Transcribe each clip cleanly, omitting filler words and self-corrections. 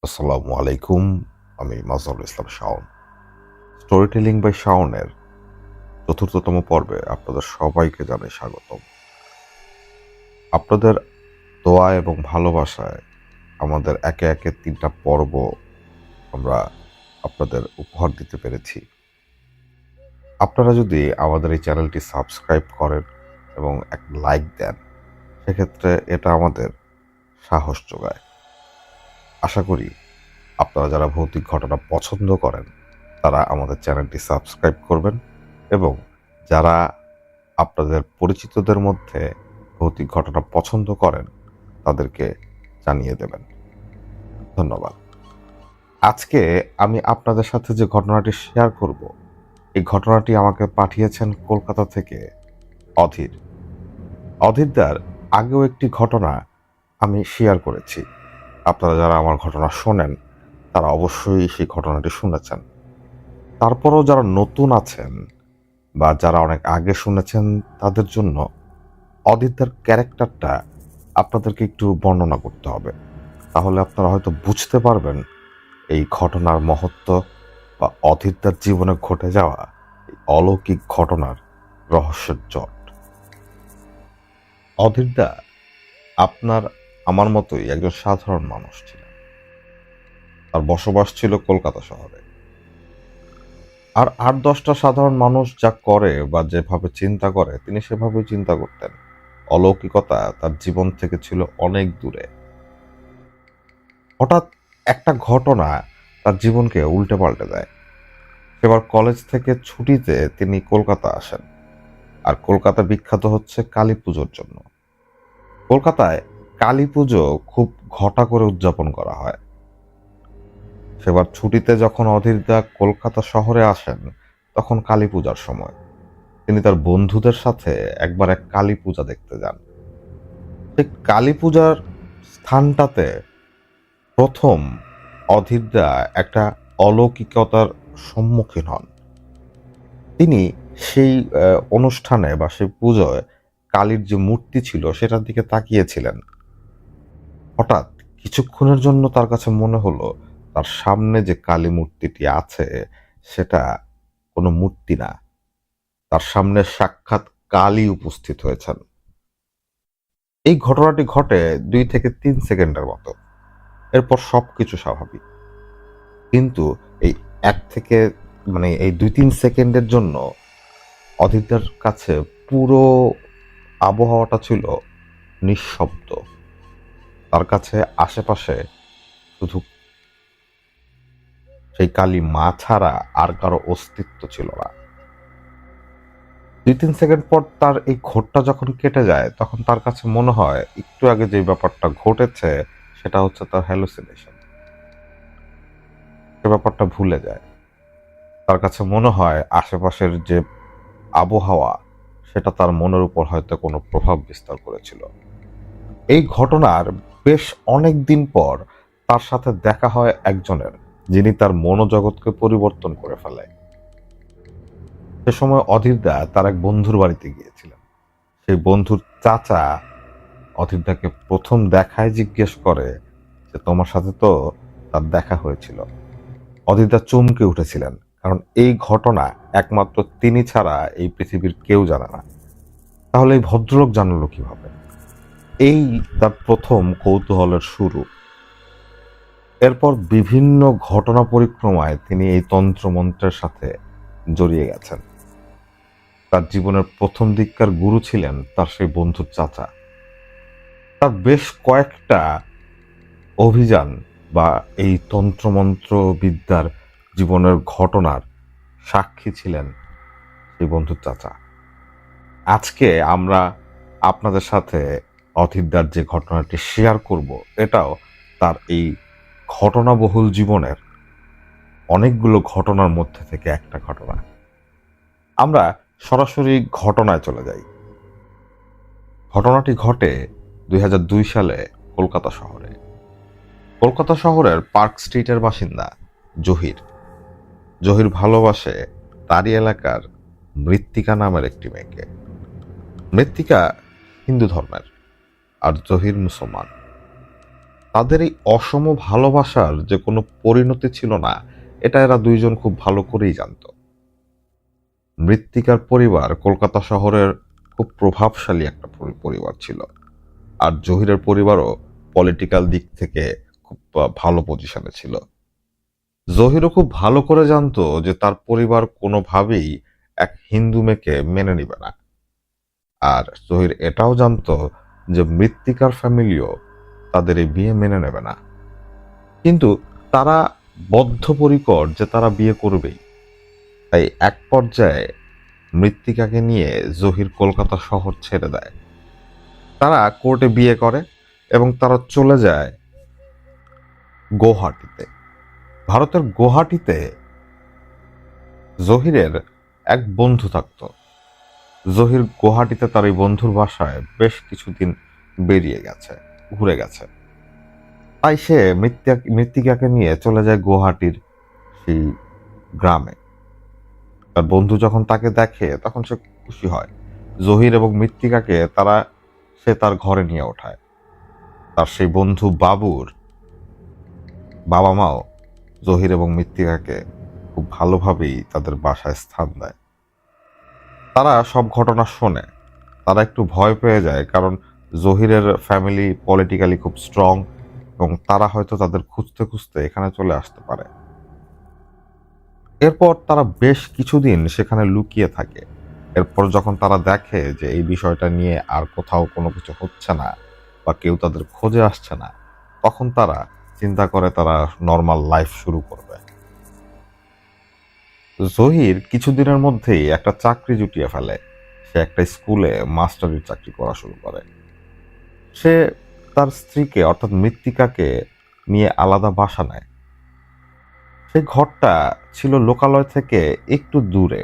আসসালামু আলাইকুম। আমি Mazharul Islam Shaon. Story telling by শাওনের ৪র্থতম পর্বে আপনাদের সবাইকে জানাই স্বাগতম। আপনাদের দোয়া এবং ভালোবাসায় আমাদের একে একে ৩টা পর্ব আমরা আপনাদের উপহার দিতে পেরেছি। আপনারা যদি আমাদের এই চ্যানেলটি সাবস্ক্রাইব করেন এবং এক লাইক দেন, সেক্ষেত্রে এটা আমাদের সাহস যোগায়। আশা করি আপনারা যারা ভৌতিক ঘটনা পছন্দ করেন তারা আমাদের চ্যানেলটি সাবস্ক্রাইব করবেন এবং যারা আপনাদের পরিচিতদের মধ্যে ভৌতিক ঘটনা পছন্দ করেন তাদেরকে জানিয়ে দেবেন। ধন্যবাদ। আজকে আমি আপনাদের সাথে যে ঘটনাটি শেয়ার করব, এই ঘটনাটি আমাকে পাঠিয়েছেন কলকাতা থেকে অধীর। অধীরদার আগেও একটি ঘটনা আমি শেয়ার করেছি। আপনারা যারা আমার ঘটনা শোনেন তারা অবশ্যই সেই ঘটনাটি শুনেছেন। তারপরও যারা নতুন আছেন বা যারা অনেক আগে শুনেছেন তাদের জন্য অধীরদার ক্যারেক্টারটা আপনাদেরকে একটু বর্ণনা করতে হবে। তাহলে আপনারা হয়তো বুঝতে পারবেন এই ঘটনার মহত্ব বা অধীরদার জীবনে ঘটে যাওয়া এই অলৌকিক ঘটনার রহস্যের জট। অধীরদা আপনার আমার মতোই একজন সাধারণ মানুষ ছিলেন। তার বসবাস ছিল কলকাতা শহরে। আর ৮-১০টা সাধারণ মানুষ যা করে বা যেভাবে চিন্তা করে তিনি সেভাবেই চিন্তা করতেন। অলৌকিকতা তার জীবন থেকে ছিল অনেক দূরে। হঠাৎ একটা ঘটনা তার জীবনকে উল্টে পাল্টে দেয়। সেবার কলেজ থেকে ছুটিতে তিনি কলকাতা আসেন। আর কলকাতা বিখ্যাত হচ্ছে কালী পুজোর জন্য। কলকাতায় কালী পুজো খুব ঘটা করে উদযাপন করা হয়। সেবার ছুটিতে যখন অধীরদা কলকাতা শহরে আসেন তখন কালী পূজার সময়। তিনি তার বন্ধুদের সাথে একবার এক কালী পূজা দেখতে যান। সেই কালী পূজার স্থানটাতে প্রথম অধীরদা একটা অলৌকিকতার সম্মুখীন হন। তিনি সেই অনুষ্ঠানে বা সেই পুজোয় কালীর যে মূর্তি ছিল সেটার দিকে তাকিয়েছিলেন। হঠাৎ কিছুক্ষণের জন্য তার কাছে মনে হলো তার সামনে যে কালী মূর্তিটি আছে সেটা কোনো মূর্তি না, তার সামনে সাক্ষাৎ কালী উপস্থিত হয়েছেন। এই ঘটনাটি ঘটে ২ থেকে ৩ সেকেন্ডের মতো। এরপর সবকিছু স্বাভাবিক। কিন্তু এই ১ থেকে এই ২-৩ সেকেন্ডের জন্য অধীরদার কাছে পুরো আবহাওয়াটা ছিল নিঃশব্দ। তার কাছে আশেপাশে শুধু সেই কালী মা ছাড়া আর কারো অস্তিত্ব ছিল না। ২-৩ সেকেন্ড পর তার এই ঘোরটা যখন কেটে যায় তখন তার কাছে মনে হয় একটু আগে যে ব্যাপারটা ঘটেছে সেটা হচ্ছে তার হ্যালুসিনেশন। সে ব্যাপারটা ভুলে যায়। তার কাছে মনে হয় আশেপাশের যে আবহাওয়া সেটা তার মনের উপর হয়তো কোনো প্রভাব বিস্তার করেছিল। এই ঘটনার বেশ অনেক দিন পর তার সাথে দেখা হয় একজনের, যিনি তার মনোজগৎকে পরিবর্তন করে ফেলে। সে সময় অধীরদা তার এক বন্ধুর বাড়িতে গিয়েছিলেন। সেই বন্ধুর চাচা অধীরদাকে প্রথম দেখায় জিজ্ঞেস করে যে তোমার সাথে তো তার দেখা হয়েছিল। অধীরদা চমকে উঠেছিলেন, কারণ এই ঘটনা একমাত্র তিনি ছাড়া এই পৃথিবীর কেউ জানে না। তাহলে এই ভদ্রলোক জানলো কিভাবে? এই তার প্রথম কৌতূহলের শুরু। এরপর বিভিন্ন ঘটনা পরিক্রমায় তিনি এই তন্ত্রমন্ত্রের সাথে জড়িয়ে গেছেন। তার জীবনের প্রথম দিককার গুরু ছিলেন তার সেই বন্ধুর চাচা। তার বেশ কয়েকটা অভিযান বা এই তন্ত্রমন্ত্র বিদ্যার জীবনের ঘটনার সাক্ষী ছিলেন সেই বন্ধুর চাচা। আজকে আমরা আপনাদের সাথে অধীরদার যে ঘটনাটি শেয়ার করব এটাও তার এই ঘটনাবহুল জীবনের অনেকগুলো ঘটনার মধ্যে থেকে একটা ঘটনা। আমরা সরাসরি ঘটনায় চলে যাই। ঘটনাটি ঘটে ২০০২ সালে কলকাতা শহরে। কলকাতা শহরের পার্ক স্ট্রিটের বাসিন্দা জহির। জহির ভালোবাসে তারই এলাকার মৃত্তিকা নামের একটি মেয়েকে। মৃত্তিকা হিন্দু ধর্মের আর জহির মুসলমান। তাদের এই অসম ভালোবাসার যে কোনো পরিণতি ছিল না, এটা এরা দুইজন খুব ভালো করেই জানতো। মৃত্তিকার পরিবার কলকাতা শহরের খুব প্রভাবশালী একটা পরিবার ছিল, আর জহিরের পরিবারও পলিটিক্যাল দিক থেকে খুব ভালো পজিশনে ছিল। জহিরও খুব ভালো করে জানতো যে তার পরিবার কোনোভাবেই এক হিন্দু মেয়েকে মেনে নিবে না। আর জহির এটাও জানতো যে মৃত্তিকার ফ্যামিলিও তাদের এই বিয়ে মেনে নেবে না। কিন্তু তারা বদ্ধপরিকর যে তারা বিয়ে করবেই। তাই এক পর্যায়ে মৃত্তিকাকে নিয়ে জহির কলকাতা শহর ছেড়ে দেয়। তারা কোর্টে বিয়ে করে এবং তারা চলে যায় গৌহাটিতে। ভারতের গৌহাটিতে জহিরের এক বন্ধু থাকত। জহির গৌহাটিতে তার এই বন্ধুর বাসায় বেশ কিছুদিন বেরিয়ে গেছে, ঘুরে গেছে। তাই সে মৃত্তিকাকে নিয়ে চলে যায় গৌহাটির সেই গ্রামে। তার বন্ধু যখন তাকে দেখে তখন সে খুশি হয়। জহির এবং মৃত্তিকাকে সে তার ঘরে নিয়ে ওঠায়। তার সেই বন্ধু বাবুর বাবা মাও জহির এবং মৃত্তিকাকে খুব ভালোভাবেই তাদের বাসায় স্থান দেয়। তারা সব ঘটনা শোনে। তারা একটু ভয় পেয়ে যায়, কারণ জহিরের ফ্যামিলি পলিটিক্যালি খুব স্ট্রং এবং তারা হয়তো তাদের খুঁজতে খুঁজতে এখানে চলে আসতে পারে। এরপর তারা বেশ কিছুদিন সেখানে লুকিয়ে থাকে। এরপর যখন তারা দেখে যে এই বিষয়টা নিয়ে আর কোথাও কোনো কিছু হচ্ছে না বা কেউ তাদের খোঁজে আসছে না, তখন তারা চিন্তা করে তারা নর্মাল লাইফ শুরু করবে। জহির কিছুদিনের মধ্যেই একটা চাকরি জুটিয়ে ফেলে। সে একটা স্কুলে মাস্টারির চাকরি করা শুরু করে। সে তার স্ত্রীকে অর্থাৎ মৃত্তিকাকে নিয়ে আলাদা বাসা নেয়। সেই ঘরটা ছিল লোকালয় থেকে একটু দূরে।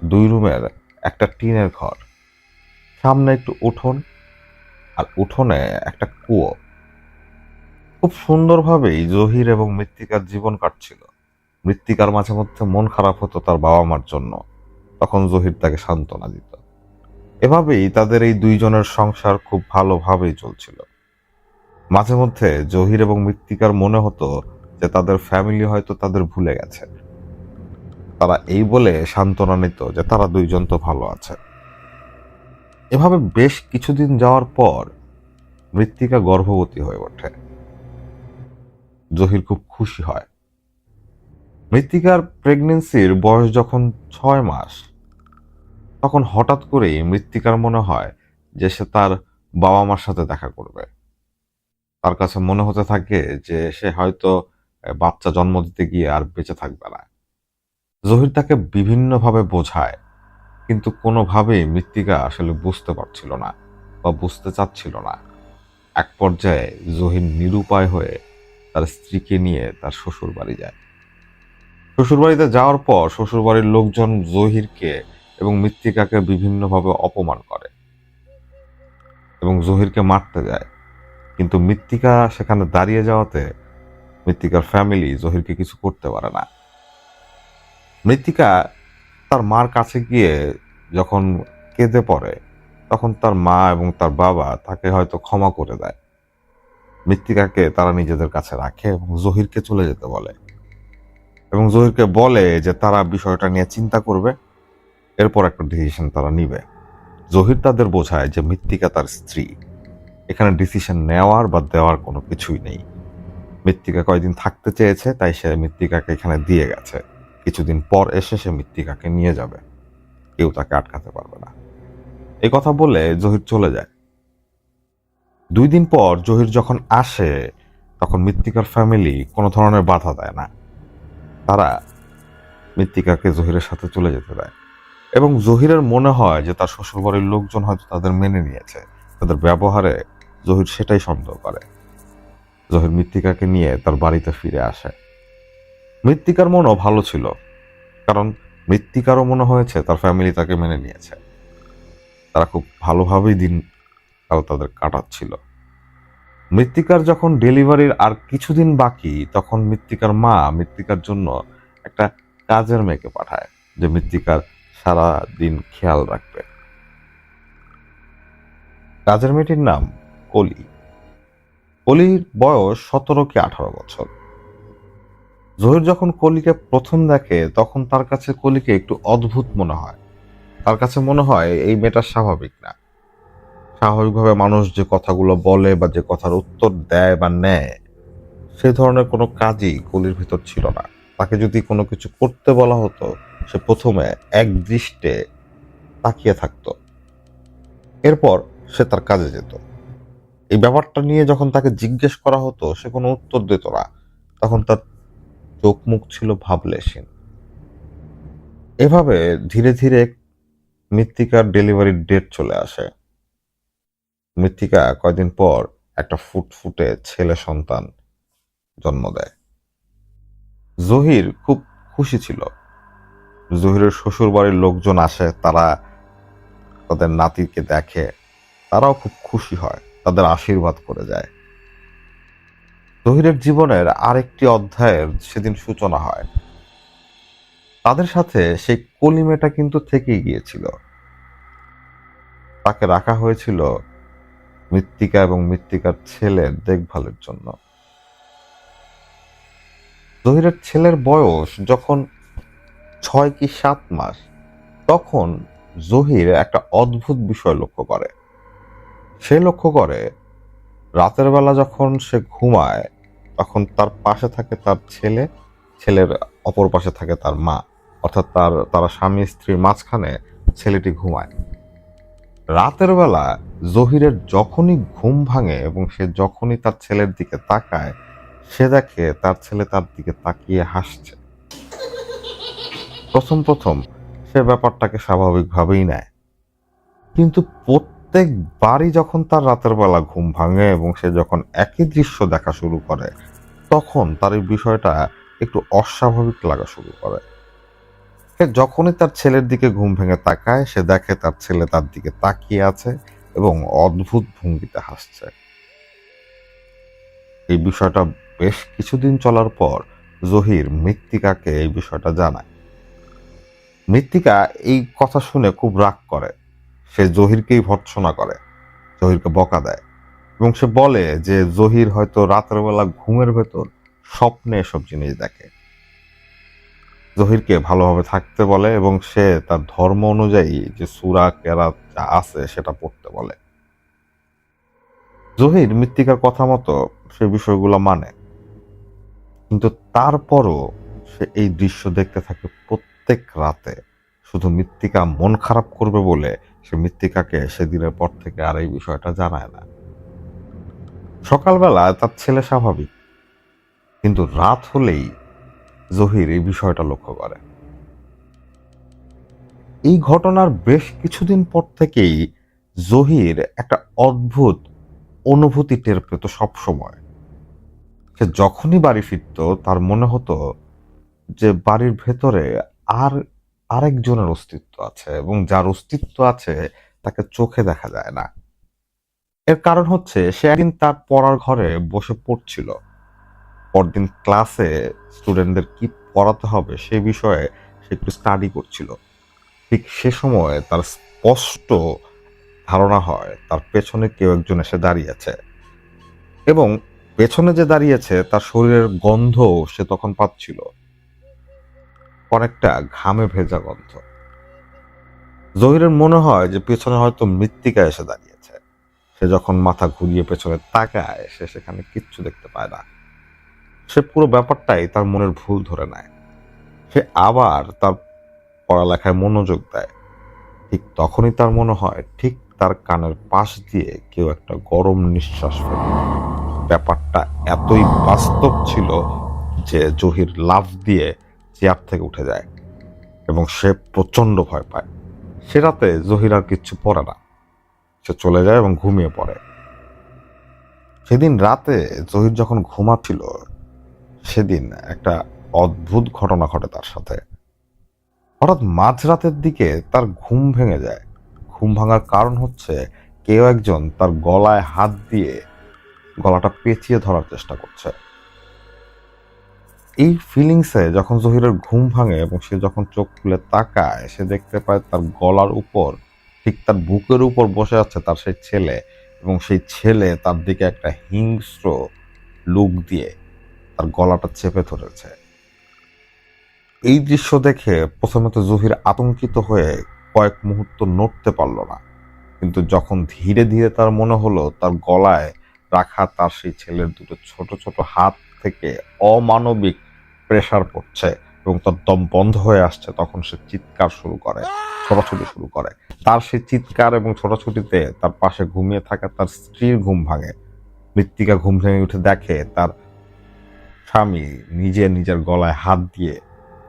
2 রুমের একটা টিনের ঘর, সামনে একটু উঠোন, আর উঠোনে একটা কুয়ো। খুব সুন্দরভাবেই জহির এবং মৃত্তিকার জীবন কাটছিল। মৃত্তিকার মাঝে মধ্যে মন খারাপ হতো তার বাবা মার জন্য, তখন জহির তাকে সান্ত্বনা দিত। এভাবেই তাদের এই দুইজনের সংসার খুব ভালোভাবেই চলছিল। মাঝে মধ্যে জহির এবং মৃত্তিকার মনে হতো যে তাদের ফ্যামিলি হয়তো তাদের ভুলে গেছে। তারা এই বলে সান্ত্বনা নিত যে তারা দুইজন তো ভালো আছে। এভাবে বেশ কিছুদিন যাওয়ার পর মৃত্তিকা গর্ভবতী হয়ে ওঠে। জহির খুব খুশি হয়। মৃত্তিকার প্রেগনেন্সির বয়স যখন 6 মাস, তখন হঠাৎ করেই মৃত্তিকার মনে হয় যে সে তার বাবা মার সাথে দেখা করবে। তার কাছে মনে হতে থাকে যে সে হয়তো বাচ্চা জন্ম দিতে গিয়ে আর বেঁচে থাকবে না। জহির তাকে বিভিন্নভাবে বোঝায়, কিন্তু কোনোভাবেই মৃত্তিকা আসলে বুঝতে পারছিল না বা বুঝতে চাচ্ছিল না। এক পর্যায়ে জহির নিরুপায় হয়ে তার স্ত্রীকে নিয়ে তার শ্বশুর বাড়ি যায়। শ্বশুরবাড়িতে যাওয়ার পর শ্বশুরবাড়ির লোকজন জহিরকে এবং মৃত্তিকাকে বিভিন্নভাবে অপমান করে এবং জহিরকে মারতে যায়। কিন্তু মৃত্তিকা সেখানে দাঁড়িয়ে যাওয়াতে মৃত্তিকার ফ্যামিলি জহিরকে কিছু করতে পারে না। মৃত্তিকা তার মার কাছে গিয়ে যখন কেঁদে পড়ে, তখন তার মা এবং তার বাবা তাকে হয়তো ক্ষমা করে দেয়। মৃত্তিকাকে তারা নিজেদের কাছে রাখে এবং জহিরকে চলে যেতে বলে এবং জহিরকে বলে যে তারা বিষয়টা নিয়ে চিন্তা করবে, এরপর একটা ডিসিশন তারা নিবে। জহির তাদের বোঝায় যে মৃত্তিকা তার স্ত্রী, এখানে ডিসিশন নেওয়ার বা দেওয়ার কোনো কিছুই নেই। মৃত্তিকা কয়েকদিন থাকতে চেয়েছে, তাই সে মৃত্তিকাকে এখানে দিয়ে গেছে। কিছুদিন পর এসে সে মৃত্তিকাকে নিয়ে যাবে, কেউ তাকে আটকাতে পারবে না। এই কথা বলে জহির চলে যায়। 2 দিন পর জহির যখন আসে, তখন মৃত্তিকার ফ্যামিলি কোনো ধরনের বাধা দেয় না। তারা মৃত্তিকাকে জহিরের সাথে চলে যেতে দেয় এবং জহিরের মনে হয় যে তার শ্বশুরবাড়ির লোকজন হয়তো তাদের মেনে নিয়েছে। তাদের ব্যবহারে জহির সেটাই সন্দেহ করে। জহির মৃত্তিকাকে নিয়ে তার বাড়িতে ফিরে আসে। মৃত্তিকার মনও ভালো ছিল, কারণ মৃত্তিকারও মনে হয়েছে তার ফ্যামিলি তাকে মেনে নিয়েছে। তারা খুব ভালোভাবেই দিনকাল তাদের কাটাচ্ছিল। মৃত্তিকার যখন ডেলিভারির আর কিছুদিন বাকি, তখন মৃত্তিকার মা মৃত্তিকার জন্য একটা কাজের মেয়েকে পাঠায়, যে মৃত্তিকার সারা দিন খেয়াল রাখবে। কাজের মেয়েটির নাম কলি। কলির বয়স 17 কি 18 বছর। জহির যখন কলিকে প্রথম দেখে তখন তার কাছে কলিকে একটু অদ্ভুত মনে হয়। তার কাছে মনে হয় এই মেয়েটা স্বাভাবিক না। স্বাভাবিকভাবে মানুষ যে কথাগুলো বলে বা যে কথার উত্তর দেয় বা নেয়, সে ধরনের কোনো কাজই কলির ভিতর ছিল না। তাকে যদি কোনো কিছু করতে বলা হতো, সে প্রথমে এক দৃষ্টে তাকিয়ে থাকতো, এরপর সে তার কাজে যেত। এই ব্যাপারটা নিয়ে যখন তাকে জিজ্ঞেস করা হতো, সে কোনো উত্তর দিত না। তখন তার চোখ মুখ ছিল ভাবলেশীন। এভাবে ধীরে ধীরে মৃত্তিকার ডেলিভারির ডেট চলে আসে। মৃত্তিকা কয়দিন পর একটা ফুটফুটে ছেলে সন্তান জন্ম দেয়। জহির খুব খুশি ছিল। জহিরের শ্বশুর বাড়ির লোকজন আসে, তারা তাদের নাতিকে দেখে, তারাও খুব খুশি হয়, তাদের আশীর্বাদ করে যায়। জহিরের জীবনের আরেকটি অধ্যায়ের সেদিন সূচনা হয়। তাদের সাথে সেই কলিমেটা কিন্তু থেকেই গিয়েছিল। তাকে রাখা হয়েছিল মৃত্তিকা এবং মৃত্তিকার ছেলের দেখভালের জন্য। জহিরের ছেলের বয়স যখন 6 কি 7 মাস, তখন জহির একটা অদ্ভুত বিষয় লক্ষ্য করে। সে লক্ষ্য করে রাতের বেলা যখন সে ঘুমায়, তখন তার পাশে থাকে তার ছেলে, ছেলের অপর পাশে থাকে তার মা। অর্থাৎ তারা স্বামী স্ত্রীর মাঝখানে ছেলেটি ঘুমায়। রাতের বেলা জহিরের যখনই ঘুম ভাঙে এবং সে যখনই তার ছেলের দিকে তাকায়, সে দেখে তার ছেলে তার দিকে তাকিয়ে হাসছে। প্রথম প্রথম সে ব্যাপারটাকে স্বাভাবিকভাবেই নেয়, কিন্তু প্রত্যেকবারই যখন তার রাতের বেলা ঘুম ভাঙে এবং সে যখন একই দৃশ্য দেখা শুরু করে, তখন তার এই বিষয়টা একটু অস্বাভাবিক লাগা শুরু করে। সে যখনই তার ছেলের দিকে ঘুম ভেঙে তাকায়, সে দেখে তার ছেলে তার দিকে তাকিয়ে আছে এবং অদ্ভুত ভঙ্গিতে হাসছে। এই বিষয়টা বেশ কিছুদিন চলার পর জহির মৃত্তিকাকে এই বিষয়টা জানায়। মৃত্তিকা এই কথা শুনে খুব রাগ করে। সে জহিরকেই ভর্ৎসনা করে, জহিরকে বকা দেয় এবং সে বলে যে জহির হয়তো রাতের বেলা ঘুমের ভেতর স্বপ্নে এসব জিনিস দেখে। জহিরকে ভালোভাবে থাকতে বলে এবং সে তার ধর্ম অনুযায়ী যে সূরা কেরাত যা আছে সেটা পড়তে বলে। জহির মৃত্তিকার কথা মতো সে বিষয়গুলো মানে, কিন্তু তারপরও সে এই দৃশ্য দেখতে থাকে প্রত্যেক রাতে। শুধু মৃত্তিকা মন খারাপ করবে বলে সে মৃত্তিকাকে সেদিনের পর থেকে আর এই বিষয়টা জানায় না। সকালবেলা তার ছেলে স্বাভাবিক, কিন্তু রাত হলেই জহির এই বিষয়টা লক্ষ্য করে। এই ঘটনার বেশ কিছুদিন পর থেকেই জহির একটা অদ্ভুত অনুভূতি টের পেত সব সময়। সে যখনই বাড়ি ফিরত তার মনে হতো যে বাড়ির ভেতরে আর আরেকজনের অস্তিত্ব আছে এবং যার অস্তিত্ব আছে তাকে চোখে দেখা যায় না। এর কারণ হচ্ছে সে একদিন তার পড়ার ঘরে বসে পড়ছিল। পরদিন ক্লাসে স্টুডেন্টদের কি পড়াতে হবে সে বিষয়ে সে একটু স্টাডি করছিল। ঠিক সে সময় তার স্পষ্ট ধারণা হয় তার পেছনে কেউ একজন এসে দাঁড়িয়েছে এবং পেছনে যে দাঁড়িয়েছে তার শরীরের গন্ধ সে তখন পাচ্ছিল, অনেকটা ঘামে ভেজা গন্ধ। জহিরের মনে হয় যে পেছনে হয়তো মৃত্তিকা এসে দাঁড়িয়েছে। সে যখন মাথা ঘুরিয়ে পেছনে তাকায়, সে সেখানে কিচ্ছু দেখতে পায় না। সে পুরো ব্যাপারটাই তার মনের ভুল ধরে নেয়। সে আবার তার পড়ালেখায় মনোযোগ দেয়। ঠিক তখনই তার মনে হয় ঠিক তার কানের পাশ দিয়ে কেউ একটা গরম নিঃশ্বাস ফেলে। ব্যাপারটা এতই বাস্তব ছিল যে জহির লাফ দিয়ে চেয়ার থেকে উঠে যায় এবং সে প্রচন্ড ভয় পায়। সে রাতে জহির আর কিচ্ছু পড়ে না, সে চলে যায় এবং ঘুমিয়ে পড়ে। সেদিন রাতে জহির যখন ঘুমাচ্ছিল, সেদিন একটা অদ্ভুত ঘটনা ঘটে তার সাথে। হঠাৎ মাঝরাতের দিকে তার ঘুম ভেঙে যায়। ঘুম ভাঙার কারণ হচ্ছে কেউ একজন তার গলায় হাত দিয়ে গলাটা পেঁচিয়ে ধরার চেষ্টা করছে। এই ফিলিংসে যখন জহিরের ঘুম ভাঙে এবং সে যখন চোখ খুলে তাকায়, সে দেখতে পায় তার গলার উপর, ঠিক তার বুকের উপর বসে আছে তার সেই ছেলে এবং সেই ছেলে তার দিকে একটা হিংস্র লুক দিয়ে তার গলাটা চেপে ধরেছে। এই দৃশ্য দেখে প্রথমে তো জহির আতঙ্কিত হয়ে কয়েক মুহূর্ত নড়তে পারল না, কিন্তু যখন ধীরে ধীরে তার মনে হলো তার গলায় রাখা তার সেই ছেলের দুটো ছোট ছোট হাত থেকে অমানবিক প্রেসার পড়ছে এবং তার দম বন্ধ হয়ে আসছে, তখন সে চিৎকার শুরু করে, ছোটাছুটি শুরু করে। তার সেই চিৎকার এবং ছোটাছুটিতে তার পাশে ঘুমিয়ে থাকা তার স্ত্রীর ঘুম ভাঙে। মৃত্তিকা ঘুম ভেঙে উঠে দেখে তার স্বামী নিজের গলায় হাত দিয়ে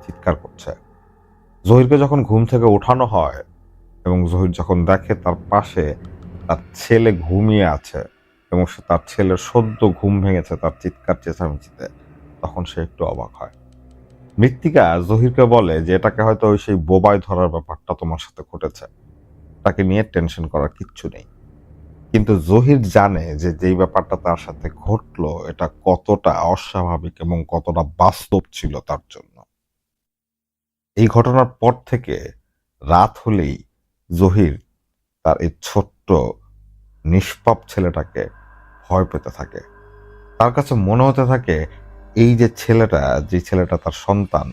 চিৎকার করছে। জহিরকে যখন ঘুম থেকে ওঠানো হয় এবং জহির যখন দেখে তার পাশে তার ছেলে ঘুমিয়ে আছে এবং সে তার ছেলের সদ্য ঘুম ভেঙেছে তার চিৎকার চেঁচামেচিতে, তখন সে একটু অবাক হয়। মৃত্তিকা জহিরকে বলে যে এটাকে হয়তো ওই সেই বোবায় ধরার ব্যাপারটা তোমার সাথে ঘটেছে, তাকে নিয়ে টেনশন করার কিচ্ছু নেই। কিন্তু জহির জানে যে যেই ব্যাপারটা তার সাথে ঘটলো এটা কতটা অস্বাভাবিক এবং কতটা বাস্তব ছিল তার জন্য। এই ঘটনার পর থেকে রাত হলেই জহির তার এই ছোট্ট নিষ্পাপ ছেলেটাকে ভয় পেতে থাকে। তার কাছে মনে হতে থাকে এই যে ছেলেটা তার সন্তান,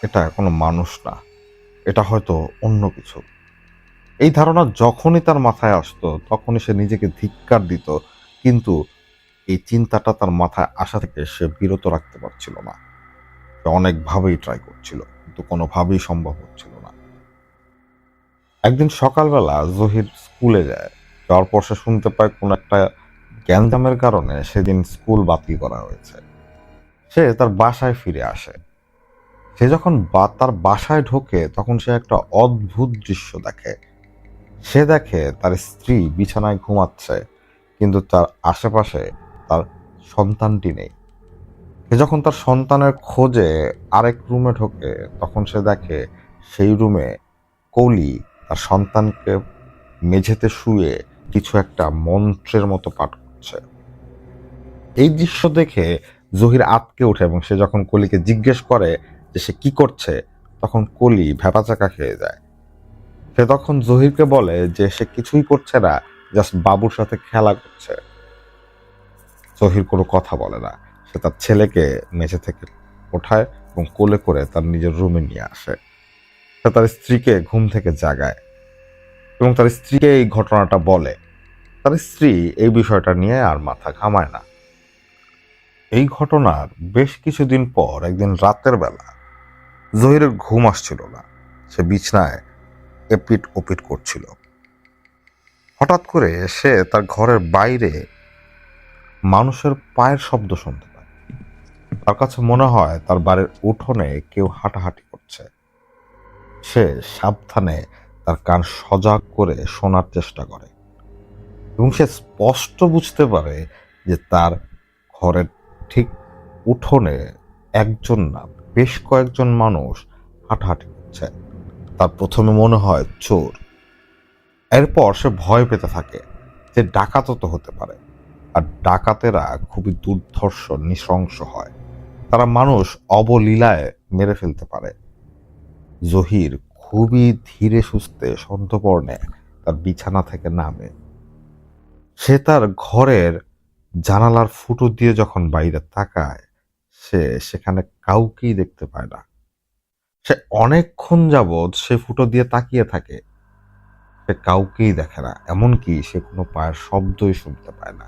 এটা কোনো মানুষ না, এটা হয়তো অন্য কিছু। এই ধারণা যখনই তার মাথায় আসতো তখনই সে নিজেকে ধিক্কার দিত, কিন্তু এই চিন্তাটা তার মাথায় আসা থেকে সে বিরত রাখতে পারছিল না। সে অনেকভাবেই ট্রাই করছিল, কিন্তু কোনোভাবেই সম্ভব হচ্ছিল না। একদিন সকালবেলা জহির স্কুলে যায়, যাওয়ার পর সে শুনতে পায় কোন একটা গ্যাঞ্জামের কারণে সেদিন স্কুল বাতিল করা হয়েছে। সে তার বাসায় ফিরে আসে। সে যখন তার বাসায় ঢোকে তখন সে একটা অদ্ভুত দৃশ্য দেখে। সে দেখে তার স্ত্রী বিছানায় ঘুমাচ্ছে, কিন্তু তার আশেপাশে তার সন্তানটি নেই। সে যখন তার সন্তানের খোঁজে আরেক রুমে ঢোকে তখন সে দেখে সেই রুমে কলি তার সন্তানকে মেঝেতে শুয়ে কিছু একটা মন্ত্রের মতো পাঠ করছে। এই দৃশ্য দেখে জহির আঁতকে ওঠে এবং সে যখন কলিকে জিজ্ঞেস করে যে সে কি করছে, তখন কলি ভ্যাপাচাকা খেয়ে যায়। সে তখন জহিরকে বলে যে সে কিছুই করছে না, জাস্ট বাবুর সাথে খেলা করছে। জহির কোনো কথা বলে না। সে তার ছেলেকে মেঝে থেকে ওঠায় এবং কোলে করে তার নিজের রুমে নিয়ে আসে। সে তার স্ত্রীকে ঘুম থেকে জাগায় এবং তার স্ত্রীকে এই ঘটনাটা বলে। তার স্ত্রী এই বিষয়টা নিয়ে আর মাথা ঘামায় না। এই ঘটনার বেশ কিছুদিন পর একদিন রাতের বেলা জহিরের ঘুম আসছিল না। সে বিছনায় এপিট ওপিট করছিল। হঠাৎ করে সে তার ঘরের বাইরে মানুষের পায়ের শব্দ শুনতে পায়। তার কাছে মনে হয় তার বাড়ির উঠোনে কেউ হাঁটাহাঁটি করছে। সে সাবধানে তার কান সজাগ করে শোনার চেষ্টা করে এবং সে স্পষ্ট বুঝতে পারে যে তার ঘরের ঠিক উঠোনে একজন না বেশ কয়েকজন মানুষ হাঁটাহাঁটি করছে। তার প্রথমে মনে হয় চোর। এরপর সে ভয় পেতে থাকে যে ডাকাতও তো হতে পারে, আর ডাকাতেরা খুবই দুর্ধর্ষ নৃশংস হয়, তারা মানুষ অবলীলায় মেরে ফেলতে পারে। জহির খুবই ধীরে সুস্থে সন্তর্পণে তার বিছানা থেকে নামে। সে তার ঘরের জানালার ফুটো দিয়ে যখন বাইরে তাকায় সে সেখানে কাউকেই দেখতে পায় না। সে অনেকক্ষণ যাবৎ সে ফুটো দিয়ে তাকিয়ে থাকে, সে কাউকেই দেখে না, এমনকি সে কোনো পায়ের শব্দই শুনতে পায় না।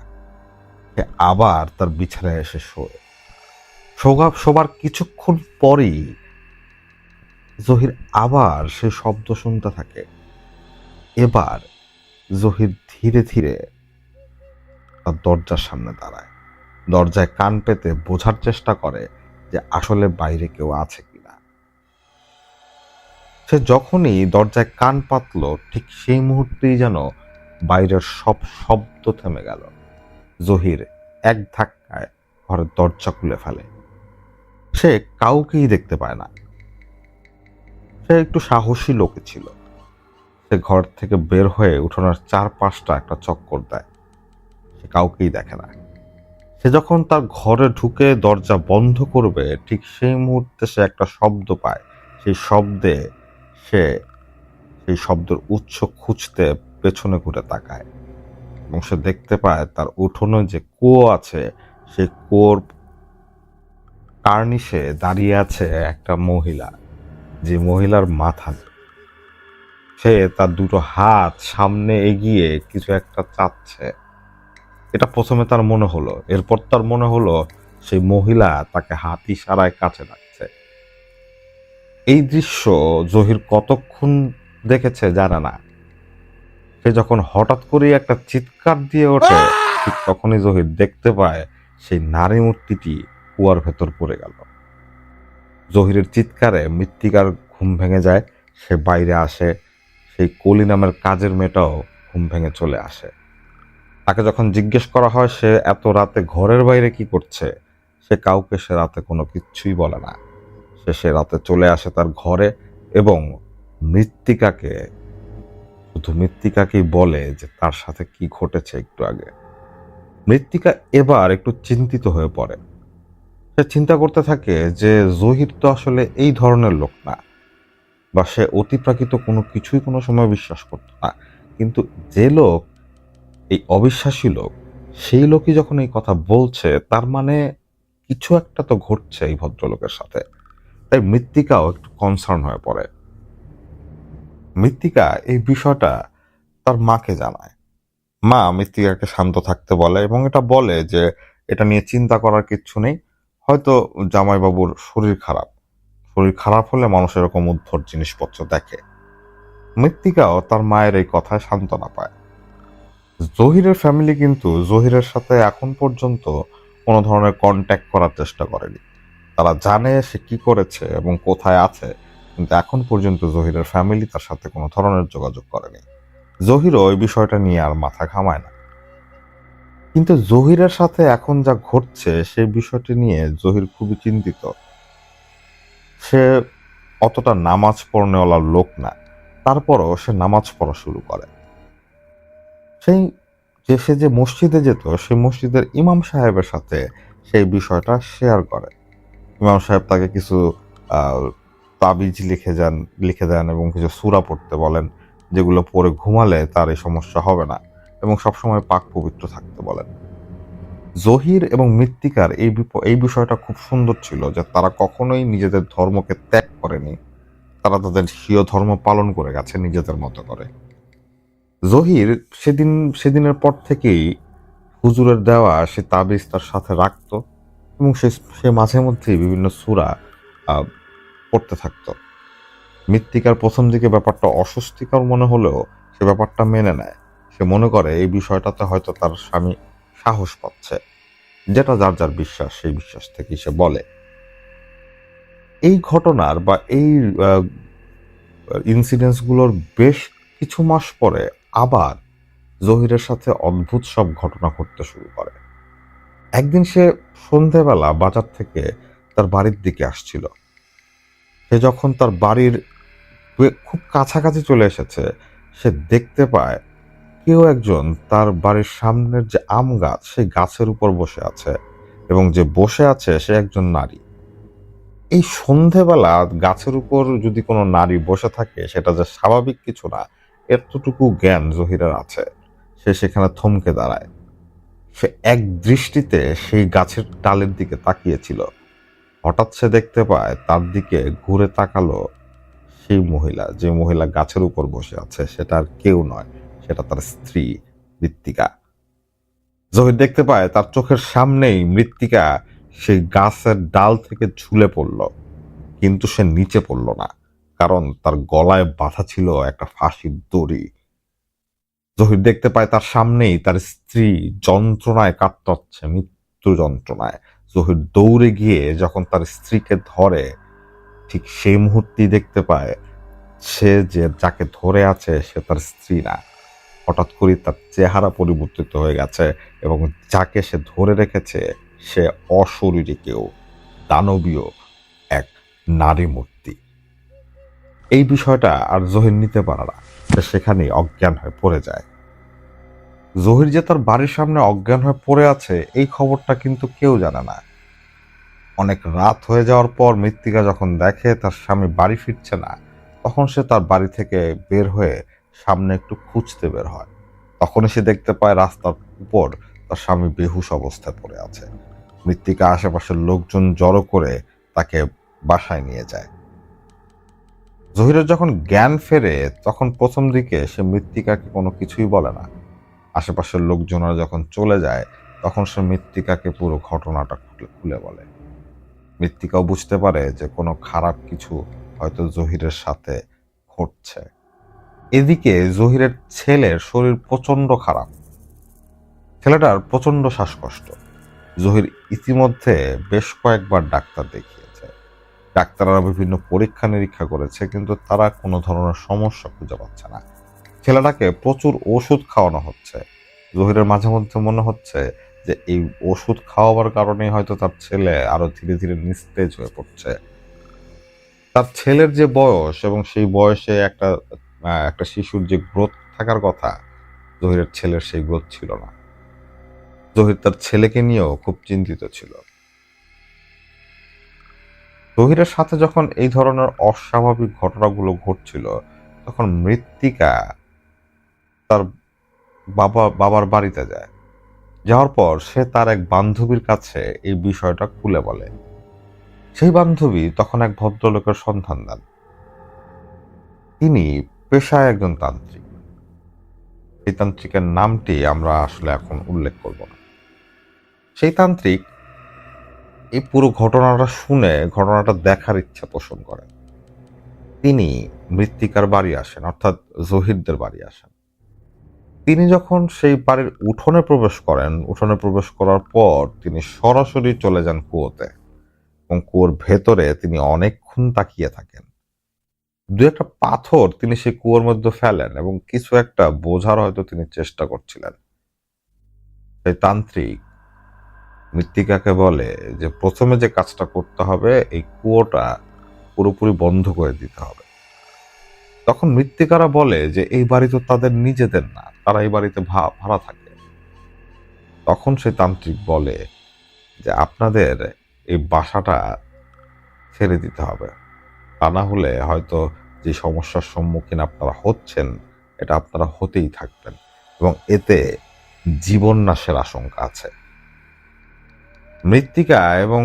সে আবার তার বিছানায় এসে শোয়। শোবার কিছুক্ষণ পরেই জহির আবার সে শব্দ শুনতে থাকে। এবার জহির ধীরে ধীরে তার দরজার সামনে দাঁড়ায়, দরজায় কান পেতে বোঝার চেষ্টা করে যে আসলে বাইরে কেউ আছে কিনা। সে যখনই দরজায় কান পাতল ঠিক সেই মুহূর্তেই যেন বাইরের সব শব্দ থেমে গেল। জহির এক ধাক্কায় ঘরের দরজা খুলে ফেলে। সে কাউকেই দেখতে পায় না। সে একটু সাহসী লোকে ছিল। সে ঘর থেকে বের হয়ে উঠোনের চারপাশটা একটা চক্কর দেয়। সে কাউকেই দেখে না। সে যখন তার ঘরে ঢুকে দরজা বন্ধ করবে ঠিক সেই মুহূর্তে সে একটা শব্দ পায়। সেই শব্দে সে সেই শব্দের উৎস খুঁজতে পেছনে ঘুরে তাকায়। এবং সে দেখতে পায় তার উঠোনে যে কুয়ো আছে সেই কুয়োর কার্নিশে দাঁড়িয়ে আছে একটা মহিলা, যে মহিলার মাথা নেই। সে তার দুটো হাত সামনে এগিয়ে কিছু একটা চাচ্ছে। এটা প্রথমে তার মনে হলো, এরপর তার মনে হলো সেই মহিলা তাকে হাত ইশারায় কাছে ডাকছে। এই দৃশ্য জহির কতক্ষণ দেখেছে জানে না। সে যখন হঠাৎ করে একটা চিৎকার দিয়ে ওঠে, ঠিক তখনই জহির দেখতে পায় সেই নারী মূর্তিটি কুয়ার ভেতর পড়ে গেল। জহিরের চিৎকারে মৃত্তিকার ঘুম ভেঙে যায়। সে বাইরে আসে। সেই কলি নামের কাজের মেয়েটাও ঘুম ভেঙে চলে আসে। তাকে যখন জিজ্ঞেস করা হয় সে এত রাতে ঘরের বাইরে কি করছে, সে রাতে কোনো কিচ্ছুই বলে না। সে রাতে চলে আসে তার ঘরে এবং মৃত্তিকাকে, শুধু মৃত্তিকাকেই বলে যে তার সাথে কি ঘটেছে একটু আগে। মৃত্তিকা এবার একটু চিন্তিত হয়ে পড়ে। সে চিন্তা করতে থাকে যে জহির তো আসলে এই ধরনের লোক না, বা সে অতিপ্রাকৃত কোনো কিছুই কোনো সময় বিশ্বাস করত না। কিন্তু যে লোক এই অবিশ্বাসী লোক, সেই লোকই যখন এই কথা বলছে, তার মানে কিছু একটা তো ঘটছে এই ভদ্রলোকের সাথে। তাই মৃত্তিকাও একটু কনসার্ন হয়ে পড়ে। মৃত্তিকা এই বিষয়টা তার মাকে জানায়। মা মৃত্তিকাকে শান্ত থাকতে বলে এবং এটা বলে যে এটা নিয়ে চিন্তা করার কিচ্ছু নেই, হয়তো জামাইবাবুর শরীর খারাপ হলে মানুষ এরকম উদ্ভট জিনিসপত্র দেখে। মৃত্তিকাও তার মায়ের এই কথায় সান্ত্বনা পায়। জহিরের ফ্যামিলি কিন্তু জহিরের সাথে এখন পর্যন্ত কোনো ধরনের কন্ট্যাক্ট করার চেষ্টা করেনি। তারা জানে সে কি করেছে এবং কোথায় আছে, কিন্তু এখন পর্যন্ত জহিরের ফ্যামিলি তার সাথে কোনো ধরনের যোগাযোগ করেনি। জহিরও ওই বিষয়টা নিয়ে আর মাথা ঘামায় না। কিন্তু জহিরের সাথে এখন যা ঘটছে সেই বিষয়টি নিয়ে জহির খুবই চিন্তিত। সে অতটা নামাজ পড়নেওয়ালা লোক না, তারপরও সে নামাজ পড়া শুরু করে। সেই সে যে মসজিদে যেত, সেই মসজিদের ইমাম সাহেবের সাথে সেই বিষয়টা শেয়ার করে। ইমাম সাহেব তাকে কিছু তাবিজ লিখে দেন এবং কিছু সূরা পড়তে বলেন, যেগুলো পড়ে ঘুমালে তার এই সমস্যা হবে না, এবং সবসময় পাক পবিত্র থাকতে বলেন। জহির এবং মৃত্তিকার এই বিষয়টা খুব সুন্দর ছিল যে তারা কখনোই নিজেদের ধর্মকে ত্যাগ করেনি। তারা তাদের স্বীয় ধর্ম পালন করে গেছে নিজেদের মতো করে। জহির সেদিনের পর থেকেই হুজুরের দেওয়া সে তাবিজ তার সাথে রাখতো এবং সে মাঝে মধ্যেই বিভিন্ন সূরা পড়তে থাকতো। মৃত্তিকার প্রথম দিকে ব্যাপারটা অস্বস্তিকর মনে হলেও সে ব্যাপারটা মেনে নেয়। সে মনে করে এই বিষয়টাতে হয়তো তার স্বামী সাহস পাচ্ছে, যেটা যার যার বিশ্বাস, সেই বিশ্বাস থেকেই সে বলে। এই ঘটনার বা এই ইনসিডেন্টসগুলোর বেশ কিছু মাস পরে আবার জহিরের সাথে অদ্ভুত সব ঘটনা ঘটতে শুরু করে। একদিন সে সন্ধেবেলা বাজার থেকে তার বাড়ির দিকে আসছিল। সে যখন তার বাড়ির খুব কাছাকাছি চলে এসেছে, সে দেখতে পায় কেউ একজন তার বাড়ির সামনের যে আম গাছ, সেই গাছের উপর বসে আছে, এবং যে বসে আছে সে একজন নারী। এই সন্ধেবেলা গাছের উপর যদি কোনো নারী বসে থাকে, সেটা যে স্বাভাবিক কিছু না, এতটুকু জ্ঞান জহিরের আছে। সে সেখানে থমকে দাঁড়ায়। সে এক দৃষ্টিতে সেই গাছের ডালের দিকে তাকিয়েছিল। হঠাৎ সে দেখতে পায় তার দিকে ঘুরে তাকালো সেই মহিলা, যে মহিলা গাছের উপর বসে আছে, সেটা আর কেউ নয়, সেটা তার স্ত্রী মৃত্তিকা। জহির দেখতে পায় তার চোখের সামনেই মৃত্তিকা সেই গাছের ডাল থেকে ঝুলে পড়ল, কিন্তু সে নিচে পড়ল না, কারণ তার গলায় বাঁধা ছিল একটা ফাঁসির দড়ি। জহির দেখতে পায় তার সামনেই তার স্ত্রী যন্ত্রণায় কাতরাচ্ছে, মৃত্যু যন্ত্রণায়। জহির দৌড়ে গিয়ে যখন তার স্ত্রীকে ধরে, ঠিক সেই মুহূর্তেই দেখতে পায় সে যে যাকে ধরে আছে সে তার স্ত্রী না। হঠাৎ করে তার চেহারা পরিবর্তিত হয়ে গেছে এবং যাকে সে ধরে রেখেছে সে অশরীরী কেউ, দানবীয় এক নারী মূর্তি। এই বিষয়টা আর জহির নিতে পারে না, সে সেখানেই অজ্ঞান হয়ে পড়ে যায়। জহির যে তার বাড়ির সামনে অজ্ঞান হয়ে পড়ে আছে এই খবরটা কিন্তু কেউ জানে না। অনেক রাত হয়ে যাওয়ার পর মৃত্তিকা যখন দেখে তার স্বামী বাড়ি ফিরছে না, তখন সে তার বাড়ি থেকে বের হয়ে সামনে একটু খুঁজতে বের হয়। তখনই সে দেখতে পায় রাস্তার উপর তার স্বামী বেহুশ অবস্থায় পড়ে আছে। মৃত্তিকা আশেপাশের লোকজন জড়ো করে তাকে বাসায় নিয়ে যায়। জহিরের যখন জ্ঞান ফেরে তখন প্রথম দিকে সে মৃত্তিকাকে কোনো কিছুই বলে না। আশেপাশের লোকজনরা যখন চলে যায় তখন সে মৃত্তিকাকে পুরো ঘটনাটা খুলে বলে। মৃত্তিকাও বুঝতে পারে যে কোনো খারাপ কিছু হয়তো জহিরের সাথে ঘটছে। এদিকে জহিরের ছেলের শরীর প্রচন্ড খারাপ, ছেলেটার প্রচন্ড শ্বাসকষ্ট। জহির ইতিমধ্যে বেশ কয়েকবার ডাক্তার দেখিয়েছে, ডাক্তাররা বিভিন্ন পরীক্ষা নিরীক্ষা করেছে, কিন্তু তারা কোনো ধরনের সমস্যা খুঁজে পাচ্ছে না। ছেলেটাকে প্রচুর ওষুধ খাওয়ানো হচ্ছে। জহিরের মাঝে মধ্যে মনে হচ্ছে যে এই ওষুধ খাওয়াবার কারণে হয়তো তার ছেলে আরো ধীরে ধীরে নিস্তেজ হয়ে পড়ছে। তার ছেলের যে বয়স এবং সেই বয়সে একটা শিশুর যে গ্রোথ থাকার কথা, জহিরের ছেলের সেই গ্রোথ ছিল না। জহির তার ছেলেকে নিয়েও খুব চিন্তিত ছিল। জহিরের সাথে যখন এই ধরনের অস্বাভাবিক ঘটনাগুলো ঘটছিল তখন মৃত্তিকা তার বাবার বাড়িতে যায়। যাওয়ার পর সে তার এক বান্ধবীর কাছে এই বিষয়টা খুলে বলে। সেই বান্ধবী তখন এক ভদ্রলোকের সন্ধান দেন। তিনি পেশায় একজন তান্ত্রিক। এই তান্ত্রিকের নামটি আমরা আসলে এখন উল্লেখ করব না। সেই তান্ত্রিক এই পুরো ঘটনাটা শুনে ঘটনাটা দেখার ইচ্ছা পোষণ করেন। তিনি মৃত্তিকার বাড়ি আসেন, অর্থাৎ জহিরদের বাড়ি আসেন। তিনি যখন সেই বাড়ির উঠোনে প্রবেশ করেন, উঠোনে প্রবেশ করার পর তিনি সরাসরি চলে যান কুয়োতে এবং কুয়োর ভেতরে তিনি অনেকক্ষণ তাকিয়ে থাকেন। দু একটা পাথর তিনি সেই কুয়োর মধ্যে ফেলেন এবং কিছু একটা বোঝার হয়তো তিনি চেষ্টা করছিলেন। সেই তান্ত্রিক মৃত্তিকাকে বলে যে প্রথমে যে কাজটা করতে হবে, এই কুয়োটা পুরোপুরি বন্ধ করে দিতে হবে। তখন মৃত্তিকারা বলে যে এই বাড়ি তো তাদের নিজেদের না, তারা এই বাড়িতে ভাড়া থাকে। তখন সেই তান্ত্রিক বলে যে আপনাদের এই বাসাটা ছেড়ে দিতে হবে, তা না হলে হয়তো যে সমস্যার সম্মুখীন আপনারা হচ্ছেন এটা আপনারা হতেই থাকবেন এবং এতে জীবন নাশের আশঙ্কা আছে। মৃত্তিকা এবং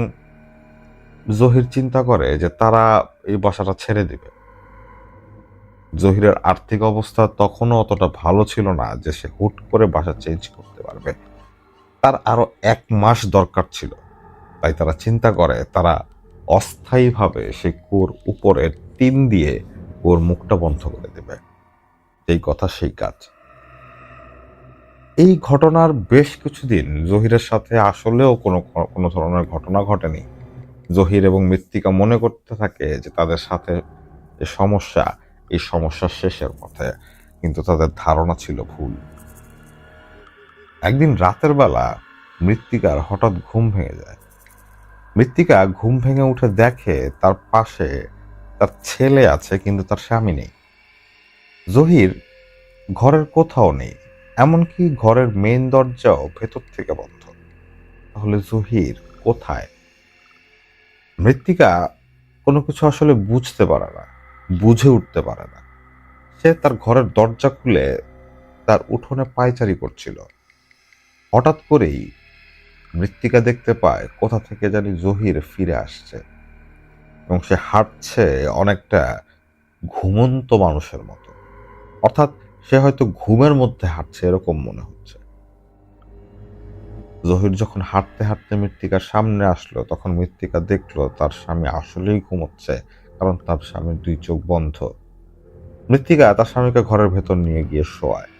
জহির চিন্তা করে যে তারা এই বাসাটা ছেড়ে দিবে। জহিরের আর্থিক অবস্থা তখনও অতটা ভালো ছিল না যে সে হুট করে বাসা চেঞ্জ করতে পারবে। তার আরো 1 মাস দরকার ছিল। তাই তারা চিন্তা করে তারা অস্থায়ীভাবে সেই কুয়োর উপরে টিন দিয়ে কুয়োর মুখটা বন্ধ করে দেবে। এই কথা সেই কাজ। এই ঘটনার বেশ কিছুদিন জহিরের সাথে আসলেও কোনো ধরনের ঘটনা ঘটেনি। জহির এবং মৃত্তিকা মনে করতে থাকে যে তাদের সাথে যে সমস্যা, এই সমস্যার শেষের পথে, কিন্তু তাদের ধারণা ছিল ভুল। একদিন রাতের বেলা মৃত্তিকার হঠাৎ ঘুম ভেঙে যায়। মৃত্তিকা ঘুম ভেঙে উঠে দেখে তার পাশে তার ছেলে আছে কিন্তু তার স্বামী নেই। জহির ঘরের কোথাও নেই, এমনকি ঘরের মেইন দরজাও ভেতর থেকে বন্ধ। তাহলে জহির কোথায়? মৃত্তিকা কোনো কিছু আসলে বুঝতে পারে না, বুঝে উঠতে পারে না। সে তার ঘরের দরজা খুলে তার উঠোনে পায়চারি করছিল। হঠাৎ করেই মৃত্তিকা দেখতে পায় কোথা থেকে জানি জহির ফিরে আসছে এবং সে হাঁটছে অনেকটা ঘুমন্ত মানুষের মতো, অর্থাৎ সে হয়তো ঘুমের মধ্যে হাঁটছে এরকম মনে হচ্ছে। জহির যখন হাঁটতে হাঁটতে মৃত্তিকার সামনে আসলো তখন মৃত্তিকা দেখলো তার স্বামী আসলেই ঘুমোচ্ছে, কারণ তার স্বামীর 2 চোখ বন্ধ। মৃত্তিকা তার স্বামীকে ঘরের ভেতর নিয়ে গিয়ে শোয়ায়।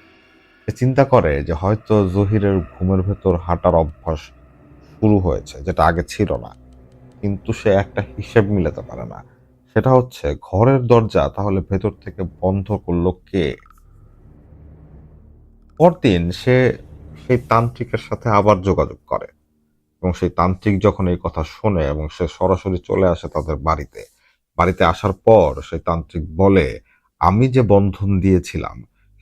সে চিন্তা করে যে হয়তো জহিরের ঘুমের ভেতর হাঁটার অভ্যাস শুরু হয়েছে, যেটা আগে ছিল না। কিন্তু সে একটা হিসেব মিলাতে পারে না, সেটা হচ্ছে ঘরের দরজা তাহলে ভেতর থেকে বন্ধ করলো কে? পরদিন সে সেই তান্ত্রিকের সাথে আবার যোগাযোগ করে এবং সেই তান্ত্রিক যখন এই কথা শোনে এবং সে সরাসরি চলে আসে তাদের বাড়িতে। বাড়িতে আসার পর সেই তান্ত্রিক বলে, আমি যে বন্ধন দিয়েছিলাম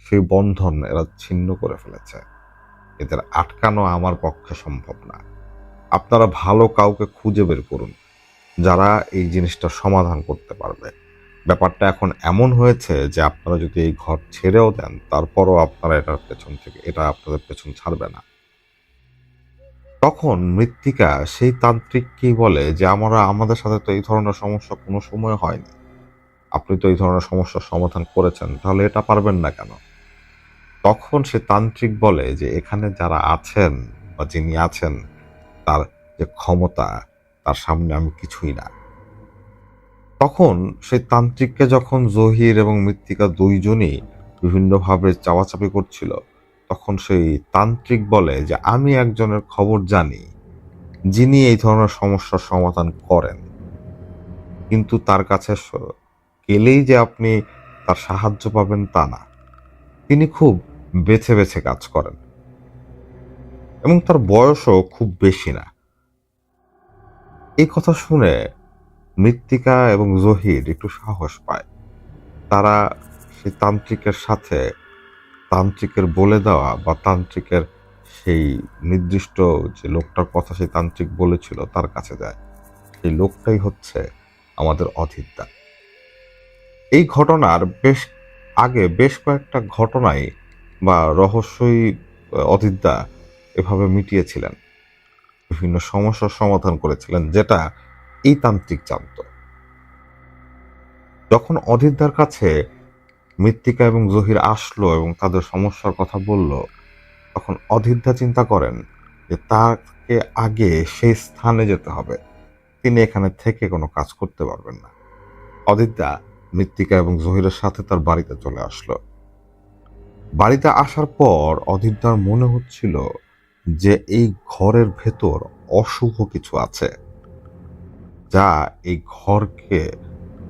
সেই বন্ধন এরা ছিন্ন করে ফেলেছে, এদের আটকানো আমার পক্ষে সম্ভব না। আপনারা ভালো কাউকে খুঁজে বের করুন যারা এই জিনিসটা সমাধান করতে পারবে। ব্যাপারটা এখন এমন হয়েছে যে আপনারা যদি এই ঘর ছেড়েও দেন তারপরও আপনারা এটা আপনাদের পেছন ছাড়বে না। তখন মৃত্তিকা সেই তান্ত্রিককেই বলে যে আমাদের সাথে তো এই ধরনের সমস্যা কোনো সময় হয়নি। আপনি তো এই ধরনের সমস্যার সমাধান করেছেন, তাহলে এটা পারবেন না কেন? তখন সে তান্ত্রিক বলে যে এখানে যারা আছেন বা যিনি আছেন তার যে ক্ষমতা, তার সামনে আমি কিছুই না। তখন সেই তান্ত্রিককে যখন জহির এবং মৃত্তিকা দুইজনই বিভিন্নভাবে চাওয়াচাপি করছিল, তখন সেই তান্ত্রিক বলে যে আমি একজনের খবর জানি যিনি এই ধরনের সমস্যার সমাধান করেন, কিন্তু তার কাছে গেলেই যে আপনি তার সাহায্য পাবেন তা না। তিনি খুব বেছে বেছে কাজ করেন এবং তার বয়সও খুব বেশি না। এই কথা শুনে মৃত্তিকা এবং জহির একটু সাহস পায়। তারা সেই তান্ত্রিকের সাথে তান্ত্রিকের বলে দেওয়া বা তান্ত্রিকের সেই নির্দিষ্ট যে লোকটার কথা সেই তান্ত্রিক বলেছিল তার কাছে যায়। সেই লোকটাই হচ্ছে আমাদের অধিত্যা। এই ঘটনার বেশ কয়েকটা ঘটনাই বা রহস্যই অদিত্যা এভাবে মিটিয়েছিলেন, বিভিন্ন সমস্যার সমাধান করেছিলেন যেটা এই তান্ত্রিক জানত। যখন অদিত্যার কাছে মৃত্তিকা এবং জহির আসলো এবং তাদের সমস্যার কথা বলল, তখন অদিত্যা চিন্তা করেন যে তাকে আগে সেই স্থানে যেতে হবে। তিনি এখানে থেকে কোনো কাজ করতে পারবেন না। অদিত্যা মৃত্তিকা এবং জহিরের সাথে তার বাড়িতে চলে আসলো। বাড়িতে আসার পর অধীরদার মনে হচ্ছিল যে এই ঘরের ভেতর অশুভ কিছু আছে, যা এই ঘরকে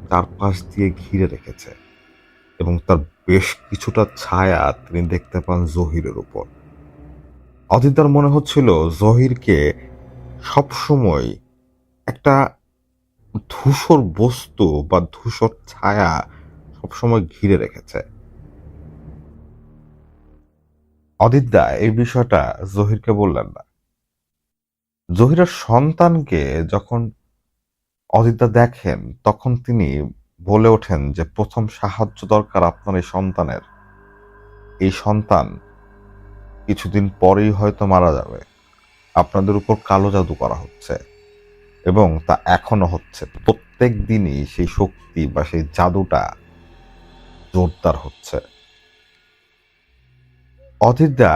চারপাশ দিয়ে ঘিরে রেখেছে এবং তার বেশ কিছুটা ছায়া তিনি দেখতে পান জহিরের উপর। অধীরদার মনে হচ্ছিল জহিরকে সবসময় একটা ধূসর বস্তু বা ধূসর ছায়া সবসময় ঘিরে রেখেছে। অদিতদা এই বিষয়টা জহিরকে বললেন না। জহিরের সন্তানকে যখন অদিতদা দেখেন তখন তিনি বলে ওঠেন যে প্রথম সাহায্য দরকার আপনার এই সন্তানের। এই সন্তান কিছুদিন পরেই হয়তো মারা যাবে। আপনাদের উপর কালো জাদু করা হচ্ছে এবং তা এখনো হচ্ছে। প্রত্যেক দিনই সেই শক্তি বা সেই জাদুটা জোরদার হচ্ছে। অদিতদা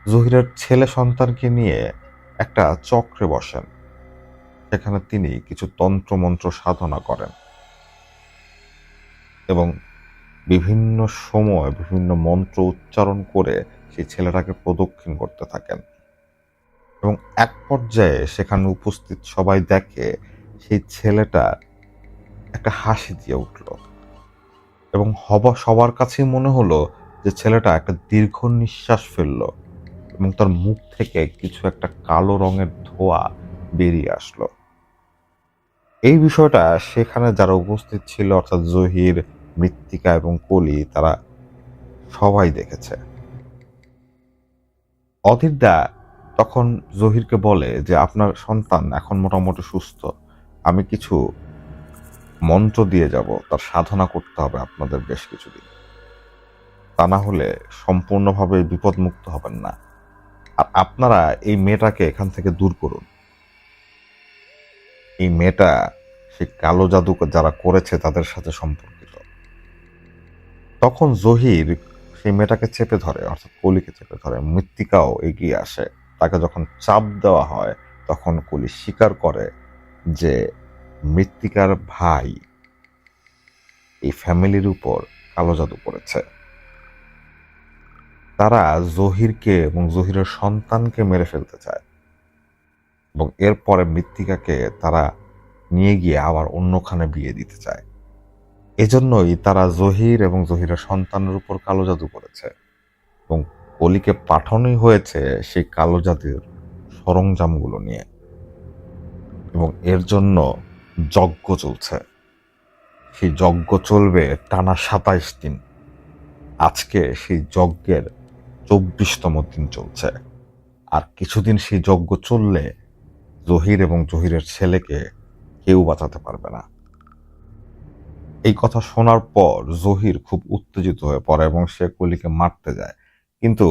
জহিরের ছেলে সন্তানকে নিয়ে একটা চক্রে বসেন। সেখানে তিনি কিছু তন্ত্রমন্ত্র সাধনা করেন এবং বিভিন্ন সময় বিভিন্ন মন্ত্র উচ্চারণ করে সেই ছেলেটাকে প্রদক্ষিণ করতে থাকেন এবং এক পর্যায়ে সেখানে উপস্থিত সবাই দেখে সেই ছেলেটা একটা হাসি দিয়ে উঠল এবং সবার কাছেই মনে হলো যে ছেলেটা একটা দীর্ঘ নিঃশ্বাস ফেললো এবং তার মুখ থেকে কিছু একটা কালো রঙের ধোঁয়া বেরিয়ে আসলো। এই বিষয়টা সেখানে যারা উপস্থিত ছিল অর্থাৎ জহির, মৃত্তিকা এবং কলি তারা সবাই দেখেছে। অধীরদা তখন জহিরকে বলে যে আপনার সন্তান এখন মোটামুটি সুস্থ, আমি কিছু মন্ত্র দিয়ে যাব, তার সাধনা করতে হবে আপনাদের বেশ কিছুদিন, তা না হলে সম্পূর্ণভাবে বিপদমুক্ত হবেন না। আর আপনারা এই মেয়েটাকে এখান থেকে দূর করুন। এই মেয়েটা সেই কালো জাদু যারা করেছে তাদের সাথে সম্পর্কিত। তখন জহির সেই মেয়েটাকে চেপে ধরে অর্থাৎ কলিকে চেপে ধরে। মৃত্তিকাও এগিয়ে আসে। তাকে যখন চাপ দেওয়া হয় তখন কলি স্বীকার করে যে মৃত্তিকার ভাই এই ফ্যামিলির উপর কালো জাদু করেছে। তারা জহিরকে এবং জহিরের সন্তানকে মেরে ফেলতে চায় এবং এরপরে মৃত্তিকাকে তারা নিয়ে গিয়ে আবার অন্যখানে বিয়ে দিতে চায়। এজন্যই তারা জহির এবং জহিরের সন্তানের উপর কালো জাদু করেছে এবং কলিকে পাঠানোই হয়েছে সেই কালো জাদুর সরঞ্জামগুলো নিয়ে এবং এর জন্য যজ্ঞ চলছে। সেই যজ্ঞ চলবে টানা ২৭ দিন। আজকে সেই যজ্ঞের ২৪তম দিন চলছে। আর কিছুদিন সেই যজ্ঞ চললে জহির এবং জহিরের ছেলেকে কেউ বাঁচাতে পারবে না। এই কথা শোনার পর জহির খুব উত্তেজিত হয়ে পড়ে এবং সে কলিকে মারতে যায়, কিন্তু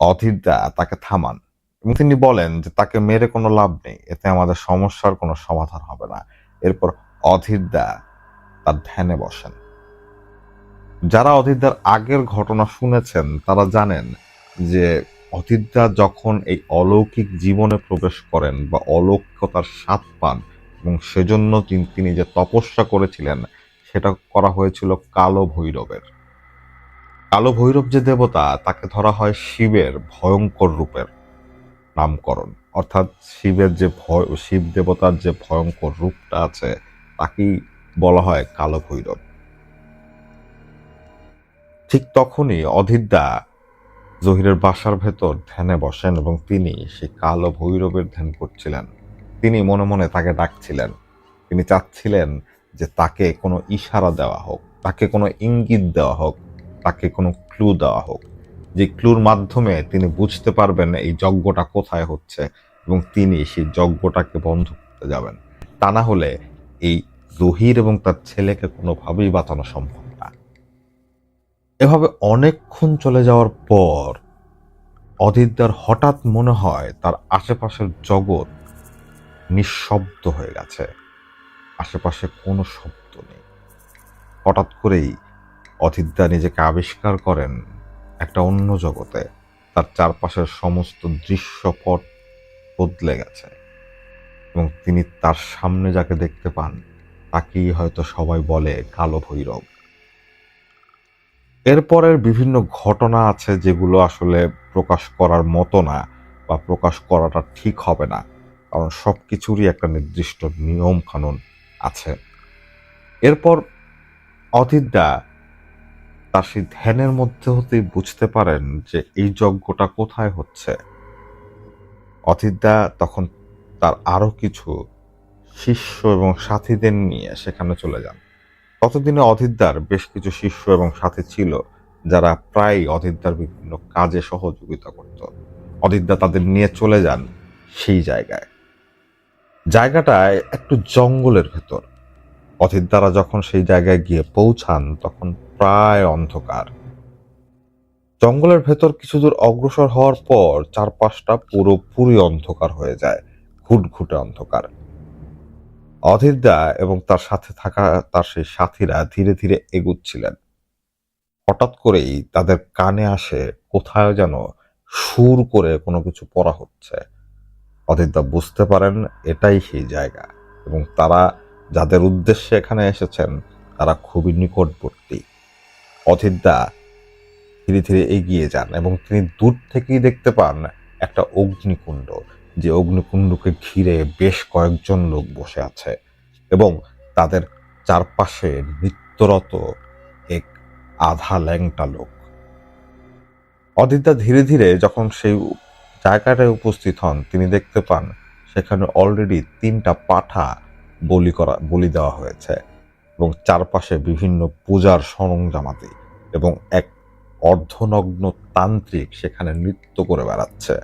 অধীরদা তাকে থামান এবং তিনি বলেন যে তাকে মেরে কোনো লাভ নেই, এতে আমাদের সমস্যার কোনো সমাধান হবে না। এরপর অধীরদা তার ধ্যানে বসেন। যারা অধীরদার আগের ঘটনা শুনেছেন তারা জানেন যে অধীরদা যখন এই অলৌকিক জীবনে প্রবেশ করেন বা অলৌকিকতার স্বাদ পান এবং সেজন্য তিনি যে তপস্যা করেছিলেন সেটা করা হয়েছিল কালো ভৈরবের। কালো ভৈরব যে দেবতা তাকে ধরা হয় শিবের ভয়ঙ্কর রূপের নামকরণ, অর্থাৎ শিবের যে শিব দেবতার যে ভয়ঙ্কর রূপটা আছে তাকেই বলা হয় কালো ভৈরব। ঠিক তখনই অধীরদা জহিরের বাসার ভেতর ধ্যানে বসেন এবং তিনি সেই কালো ভৈরবের ধ্যান করছিলেন। তিনি মনে মনে তাকে ডাকছিলেন। তিনি চাচ্ছিলেন যে তাকে কোনো ইশারা দেওয়া হোক, তাকে কোনো ইঙ্গিত দেওয়া হোক, তাকে কোনো ক্লু দেওয়া হোক, যে ক্লুর মাধ্যমে তিনি বুঝতে পারবেন এই যজ্ঞটা কোথায় হচ্ছে এবং তিনি সেই যজ্ঞটাকে বন্ধ করতে যাবেন। তা না হলে এই জহির এবং তার ছেলেকে কোনোভাবেই বাঁচানো সম্ভব না। এভাবে অনেকক্ষণ চলে যাওয়ার পর অধীরদার হঠাৎ মনে হয় তার আশেপাশের জগৎ নিঃশব্দ হয়ে গেছে, আশেপাশে কোনো শব্দ নেই। হঠাৎ করেই অধীরদা নিজেকে আবিষ্কার করেন একটা অন্য জগতে। তার চারপাশের সমস্ত দৃশ্যপট বদলে গেছে এবং তিনি তার সামনে যাকে দেখতে পান তাকেই হয়তো সবাই বলে কালো ভৈরব। এরপরের বিভিন্ন ঘটনা আছে যেগুলো আসলে প্রকাশ করার মতো না বা প্রকাশ করাটা ঠিক হবে না, কারণ সবকিছুরই একটা নির্দিষ্ট নিয়ম কানুন আছে। এরপর অধীরদা তার সেই ধ্যানের মধ্যে হতেই বুঝতে পারেন যে এই যজ্ঞটা কোথায় হচ্ছে। অধীরদা তখন তার আরো কিছু শিষ্য এবং সাথীদের নিয়ে সেখানে চলে যান। ততদিনে অধীরদার বেশ কিছু শিষ্য এবং সাথী ছিল যারা প্রায় অধীরদার বিভিন্ন কাজে সহযোগিতা করত। অধীরদা তাদের নিয়ে চলে যান সেই জায়গায়। জায়গাটায় একটু জঙ্গলের ভেতর। অধীরদারা যখন সেই জায়গায় গিয়ে পৌঁছান তখন প্রায় অন্ধকার। জঙ্গলের ভেতর কিছু দূর অগ্রসর হওয়ার পর চারপাশটা পুরোপুরি অন্ধকার হয়ে যায়, ঘুটঘুটে অন্ধকার। অধীরদা এবং তার সাথে থাকা তার সেই সাথীরা ধীরে ধীরে এগুচ্ছিলেন। হঠাৎ করেই তাদের কানে আসে কোথায় যেন সুর করে কোনো কিছু পড়া হচ্ছে। অধীরদা বুঝতে পারেন এটাই সেই জায়গা এবং তারা যাদের উদ্দেশ্যে এখানে এসেছেন তারা খুবই নিকটবর্তী। অধীরদা ধীরে ধীরে এগিয়ে যান এবং তিনি দূর থেকেই দেখতে পান একটা অগ্নিকুণ্ড, যে অগ্নিকুণ্ডকে ঘিরে বেশ কয়েকজন লোক বসে আছে এবং তাদের চারপাশে নৃত্যরত এক আধা ল্যাংটা লোক। অদিত্যা ধীরে ধীরে যখন সেই জায়গাটায় উপস্থিত হন তিনি দেখতে পান সেখানে অলরেডি 3টা পাঠা বলি দেওয়া হয়েছে এবং চারপাশে বিভিন্ন পূজার সরঞ্জামাদি এবং এক অর্ধনগ্ন তান্ত্রিক সেখানে নৃত্য করে বেড়াচ্ছে।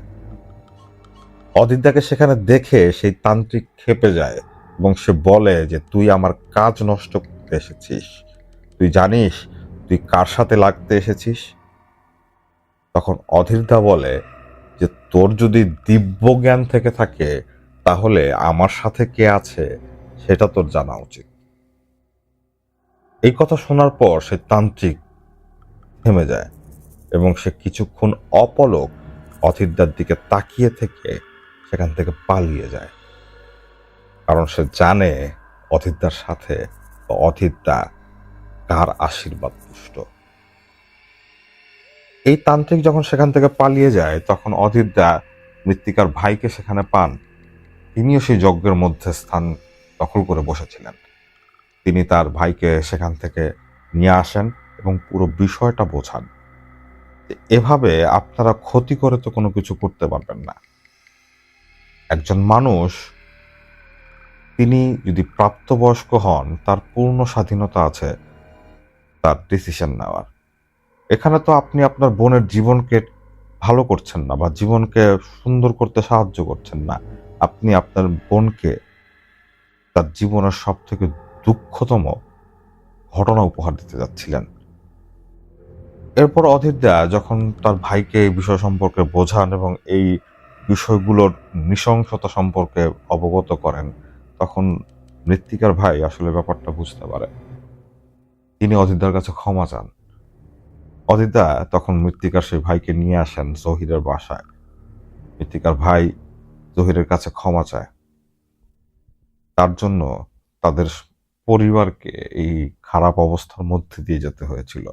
অদিত্যাকে সেখানে দেখে সেই তান্ত্রিক ক্ষেপে যায় এবং সে বলে যে তুই আমার কাজ নষ্ট করতে এসেছিস, তুই জানিস তুই কার সাথে লাগতে এসেছিস? তখন অধীরদা বলে যে তোর যদি দিব্য জ্ঞান থেকে থাকে তাহলে আমার সাথে কে আছে সেটা তোর জানা উচিত। এই কথা শোনার পর সে তান্ত্রিক থেমে যায় এবং সে কিছুক্ষণ অপলক অধীরদার দিকে তাকিয়ে থেকে সেখান থেকে পালিয়ে যায়, কারণ সে জানে অধীরদার সাথে অধীরদা কার আশীর্বাদ পুষ্ট। এই তান্ত্রিক যখন সেখান থেকে পালিয়ে যায় তখন অধীরদা মৃত্তিকার ভাইকে সেখানে পান। তিনিও সেই যজ্ঞের মধ্যে স্থান দখল করে বসেছিলেন। তিনি তার ভাইকে সেখান থেকে নিয়ে আসেন এবং পুরো বিষয়টা বোঝান যে এভাবে আপনারা ক্ষতি করে তো কোনো কিছু করতে পারবেন না। একজন মানুষ তিনি যদি প্রাপ্তবয়স্ক হন তার পূর্ণ স্বাধীনতা আছে তার ডিসিশন নেওয়ার। এখানে তো আপনি আপনার বোনের জীবনকে ভালো করছেন না বা জীবনকে সুন্দর করতে সাহায্য করছেন না, আপনি আপনার বোনকে তার জীবনের সব থেকে দুঃখতম ঘটনা উপহার দিতে যাচ্ছিলেন। এরপর অধীরদা যখন তার ভাইকে এই বিষয় সম্পর্কে বোঝান এবং এই বিষয়গুলোর নৃশংসতা সম্পর্কে অবগত করেন, তখন মৃত্তিকার ভাই আসলে ব্যাপারটা বুঝতে পারে। তিনি অধীরদার কাছে ক্ষমা চান। অধীরদা তখন মৃত্তিকার সেই ভাইকে নিয়ে আসেন জহিরের বাসায়। মৃত্তিকার ভাই জহিরের কাছে ক্ষমা চায়। তার জন্য তাদের পরিবারকে এই খারাপ অবস্থার মধ্যে দিয়ে যেতে হয়েছিল।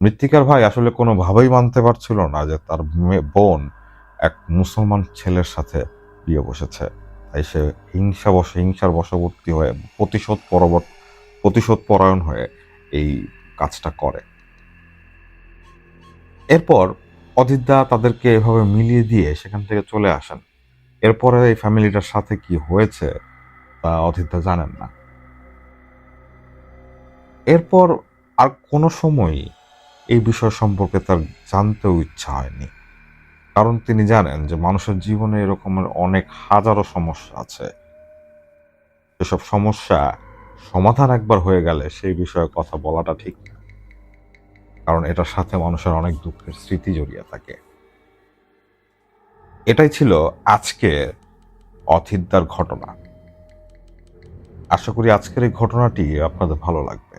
মৃত্তিকার ভাই আসলে কোনোভাবেই মানতে পারছিল না যে তার বোন এক মুসলমান ছেলের সাথে বিয়ে বসেছে। তাই সে হিংসার বশবর্তী হয়ে প্রতিশোধ পরায়ণ হয়ে এই কাজটা করে। এরপর অজিতদা তাদেরকে এভাবে মিলিয়ে দিয়ে সেখান থেকে চলে আসেন। এরপরে এই ফ্যামিলিটার সাথে কি হয়েছে তা অজিতদা জানেন না। এরপর আর কোনো সময়ই এই বিষয় সম্পর্কে তার জানতেও ইচ্ছা হয়নি। কারণ তিনি জানেন যে মানুষের জীবনে এরকমের অনেক হাজারো সমস্যা আছে। সেসব সমস্যা সমাধান একবার হয়ে গেলে সেই বিষয়ে কথা বলাটা ঠিক না। কারণ এটার সাথে মানুষের অনেক দুঃখের স্মৃতি জড়িয়ে থাকে। এটাই ছিল আজকে অথিদ্দার ঘটনা। আশা করি আজকের এই ঘটনাটি আপনাদের ভালো লাগবে।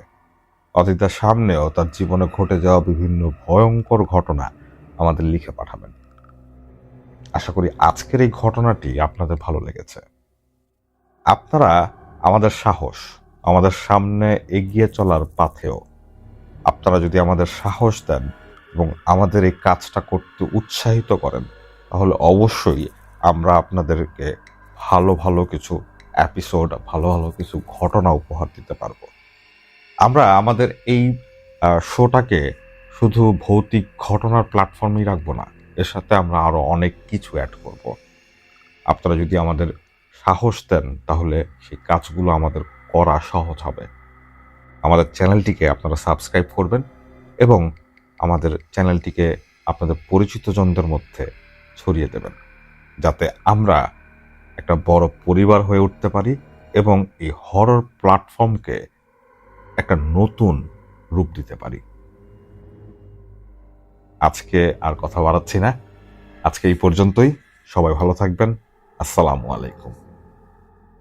অথিদ্দার সামনেও তার জীবনে ঘটে যাওয়া বিভিন্ন ভয়ঙ্কর ঘটনা আমাদের লিখে পাঠাবেন। আশা করি আজকের এই ঘটনাটি আপনাদের ভালো লেগেছে। আপনারা আমাদের সাহস, আমাদের সামনে এগিয়ে চলার পাথেও আপনারা যদি আমাদের সাহস দেন এবং আমাদের এই কাজটা করতে উৎসাহিত করেন, তাহলে অবশ্যই আমরা আপনাদেরকে ভালো ভালো কিছু এপিসোড, ভালো ভালো কিছু ঘটনা উপহার দিতে পারবো। আমরা আমাদের এই শোটাকে শুধু ভৌতিক ঘটনার প্ল্যাটফর্মেই রাখবো না, এর সাথে আমরা আরো অনেক কিছু অ্যাড করব। আপনারা যদি আমাদের সাহস দেন তাহলে সেই কাজগুলো আমাদের করা সহজ হবে। আমাদের চ্যানেলটিকে আপনারা সাবস্ক্রাইব করবেন এবং আমাদের চ্যানেলটিকে আপনাদের পরিচিতজনদের মধ্যে ছড়িয়ে দেবেন, যাতে আমরা একটা বড় পরিবার হয়ে উঠতে পারি এবং এই হরর প্ল্যাটফর্মকে একটা নতুন রূপ দিতে পারি। আজকে আর কথা বাড়াচ্ছি না, আজকে এই পর্যন্তই। সবাই ভালো থাকবেন। আসসালামু আলাইকুম।